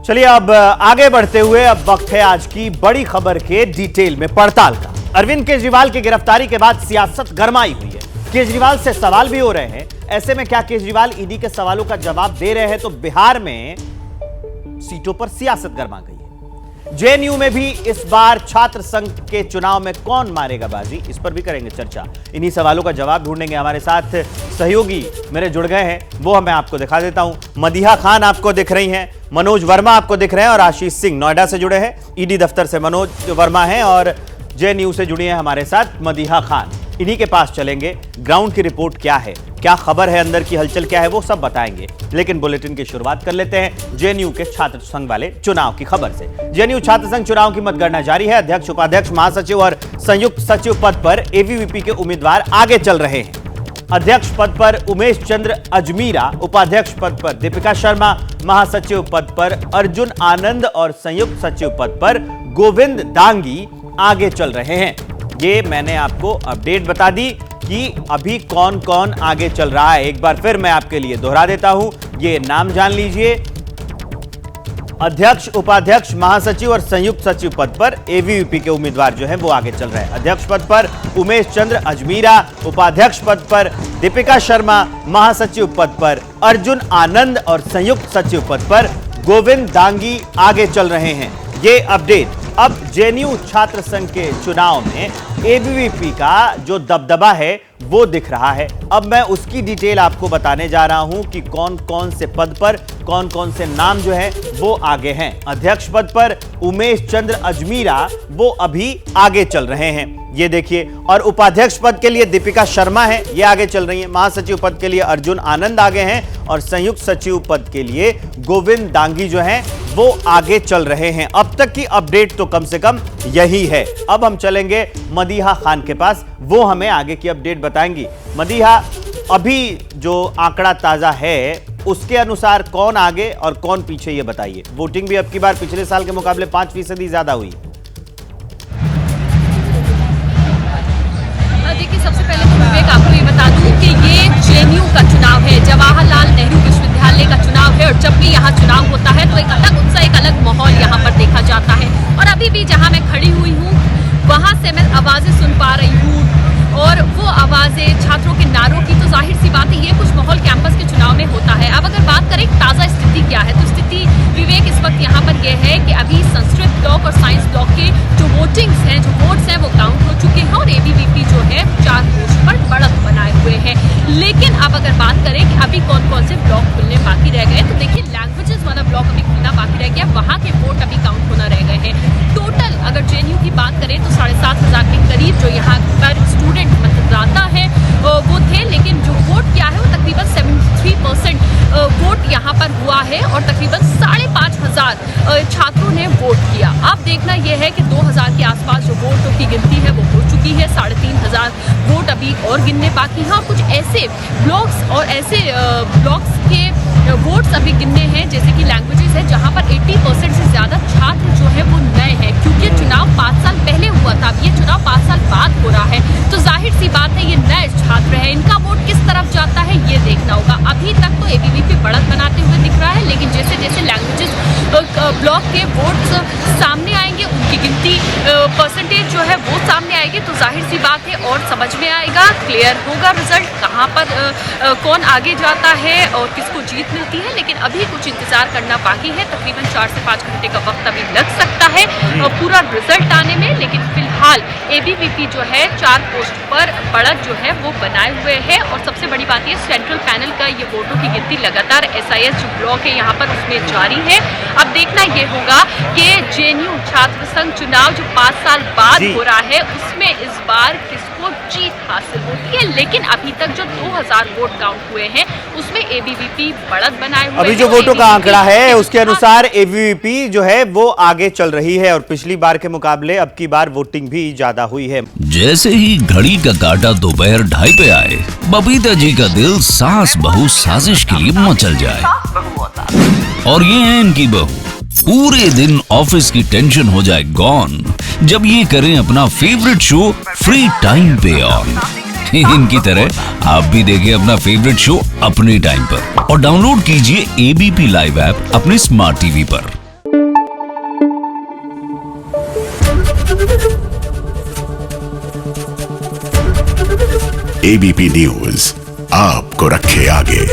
चलिए अब आगे बढ़ते हुए अब वक्त है आज की बड़ी खबर के डिटेल में पड़ताल का। अरविंद केजरीवाल की गिरफ्तारी के बाद सियासत गरमाई हुई है। केजरीवाल से सवाल भी हो रहे हैं। ऐसे में क्या केजरीवाल ईडी के सवालों का जवाब दे रहे हैं तो बिहार में सीटों पर सियासत गरमा गई है। जेएनयू में भी इस बार छात्र संघ के चुनाव में कौन मारेगा बाजी, इस पर भी करेंगे चर्चा। इन्हीं सवालों का जवाब ढूंढेंगे। हमारे साथ सहयोगी मेरे जुड़ गए हैं, वो मैं आपको दिखा देता हूं। मदीहा खान आपको दिख रही हैं, मनोज वर्मा आपको दिख रहे हैं और आशीष सिंह नोएडा से जुड़े हैं। ईडी दफ्तर से मनोज वर्मा हैं और जेएनयू से जुड़ी हैं हमारे साथ मदीहा खान। इन्हीं के पास चलेंगे। ग्राउंड की रिपोर्ट क्या है, क्या खबर है, अंदर की हलचल क्या है, वो सब बताएंगे। लेकिन बुलेटिन की शुरुआत कर लेते हैं जेएनयू के छात्र संघ वाले चुनाव की खबर से। जेएनयू छात्र संघ चुनाव की मतगणना जारी है। अध्यक्ष, उपाध्यक्ष, महासचिव और संयुक्त सचिव पद पर एबीवीपी के उम्मीदवार आगे चल रहे हैं। अध्यक्ष पद पर उमेश चंद्र अजमीरा, उपाध्यक्ष पद पर दीपिका शर्मा, महासचिव पद पर अर्जुन आनंद और संयुक्त सचिव पद पर गोविंद दांगी आगे चल रहे हैं। ये मैंने आपको अपडेट बता दी कि अभी कौन कौन आगे चल रहा है। एक बार फिर मैं आपके लिए दोहरा देता हूं, ये नाम जान लीजिए। अध्यक्ष, उपाध्यक्ष, महासचिव और संयुक्त सचिव पद पर एबीवीपी के उम्मीदवार जो हैं वो आगे चल रहे हैं। अध्यक्ष पद पर उमेश चंद्र अजमीरा, उपाध्यक्ष पद पर दीपिका शर्मा, महासचिव पद पर अर्जुन आनंद और संयुक्त सचिव पद पर गोविंद दांगी आगे चल रहे हैं। ये अपडेट। अब जेएनयू छात्र संघ के चुनाव में एबीवीपी का जो दबदबा है वो दिख रहा है। अब मैं उसकी डिटेल आपको बताने जा रहा हूं कि कौन कौन से पद पर कौन कौन से नाम जो है वो आगे हैं। अध्यक्ष पद पर उमेश चंद्र अजमीरा वो अभी आगे चल रहे हैं, ये देखिए। और उपाध्यक्ष पद के लिए दीपिका शर्मा है, ये आगे चल रही है। महासचिव पद के लिए अर्जुन आनंद आगे हैं और संयुक्त सचिव पद के लिए गोविंद दांगी जो हैं वो आगे चल रहे हैं। अब तक की अपडेट तो कम से कम यही है। अब हम चलेंगे मदीहा खान के पास, वो हमें आगे की अपडेट बताएंगी। मदीहा, अभी जो आंकड़ा ताजा है उसके अनुसार कौन आगे और कौन पीछे, ये बताइए। वोटिंग भी अब की बार पिछले साल के मुकाबले 5% ज्यादा हुई। देखिए, सबसे पहले तो विवेक आपको ये बता दूं कि ये जेएनयू का चुनाव है, जवाहरलाल नेहरू विश्वविद्यालय का चुनाव है। और जब भी यहाँ चुनाव होता है तो एक अलग उत्साह, एक अलग माहौल यहाँ पर देखा जाता है। और अभी भी जहाँ मैं खड़ी हुई हूँ वहाँ से मैं आवाजें सुन पा रही हूँ और वो आवाजें छात्रों के नारों की, तो जाहिर सी बात है ये कुछ माहौल कैंपस के चुनाव में होता है। अब अगर बात करें ताज़ा स्थिति क्या है, तो स्थिति विवेक इस वक्त यहाँ पर यह है कि अभी संस्कृत ब्लॉक और साइंस ब्लॉक के जो वोटिंग्स हैं, जो वोट्स हैं, वो काउंट हो चुके हैं और एबीवीपी जो है 4 पोस्ट पर बढ़त बनाए हुए हैं। लेकिन अब अगर बात करें कि अभी कौन कौन से ब्लॉक खुलने बाकी रह गए, तो देखिए लैंग्वेजेस वाला ब्लॉक अभी खुलना बाकी रह गया, वहाँ के वोट अभी काउंट होना रह गए हैं। टोटल अगर जेएनयू की बात करें तो 7,500 के करीब जो यहाँ पर स्टूडेंट मतदाता है वो थे, लेकिन जो वोट किया है वो तकरीबन 73% वोट यहाँ पर हुआ है और तकरीबन 5,500 छात्रों ने वोट किया। अब देखना यह है कि 2,000 के आसपास जो वोटों की गिनती है वो हो चुकी है। 3,500 वोट अभी और गिनने बाकी हैं और कुछ ऐसे ब्लॉक्स और ऐसे ब्लॉक्स के वोट्स अभी गिनने हैं जैसे कि लैंग्वेजेस है, जहाँ पर 80% से ज़्यादा छात्र जो है वो नए हैं, क्योंकि चुनाव 5 साल पहले हुआ था, अब ये चुनाव 5 साल बाद हो रहा है। तो जाहिर सी बात है ये नए छात्र हैं, इनका वोट किस तरफ जाता है ये देखना होगा। अभी तक तो एबीवीपी बढ़त बनाते हुए दिख रहा है, लेकिन जैसे जैसे लैंग्वेजेस ब्लॉक के वोट्स सामने आएंगे, उनकी गिनती परसेंटेज जो है वो सामने आएगी, तो जाहिर सी बात है और समझ में आएगा, क्लियर होगा रिजल्ट, कहाँ पर कौन आगे जाता है और किसको जीत मिलती है। लेकिन अभी कुछ इंतजार करना बाकी है, तकरीबन 4 से 5 घंटे का वक्त अभी लग सकता है पूरा रिजल्ट आने में। लेकिन फिलहाल एबीवीपी जो है 4 पोस्ट पर बढ़त जो है वो बनाए हुए है। और सबसे बड़ी बात ये सेंट्रल पैनल का ये वोटों की गिनती लगातार एसआईएस जो ब्लॉक है यहाँ पर उसमें जारी है। अब देखना ये होगा कि जेएनयू छात्र संघ चुनाव जो 5 साल बाद हो रहा है उसमें इस बार किसको जीत हासिल होती है। लेकिन अभी तक जो 2,000 वोट काउंट हुए हैं उसमें एबीवीपी बढ़त बनाए हुए। अभी जो वोटों का आंकड़ा है उसके अनुसार एबीवीपी जो है वो आगे चल रही है और पिछली बार के मुकाबले अब की बार वोटिंग भी ज्यादा हुई है। जैसे ही घड़ी का काटा दोपहर 2:30 पे आए, बबीता जी का दिल सास बहू साजिश के लिए मचल जाए। और ये है इनकी बहू, पूरे दिन ऑफिस की टेंशन हो जाए गॉन जब ये करें अपना फेवरेट शो फ्री टाइम पे ऑन। इनकी तरह आप भी देखें अपना फेवरेट शो अपने टाइम पर और डाउनलोड कीजिए एबीपी लाइव ऐप अपने स्मार्ट टीवी पर। एबीपी न्यूज आपको रखे आगे।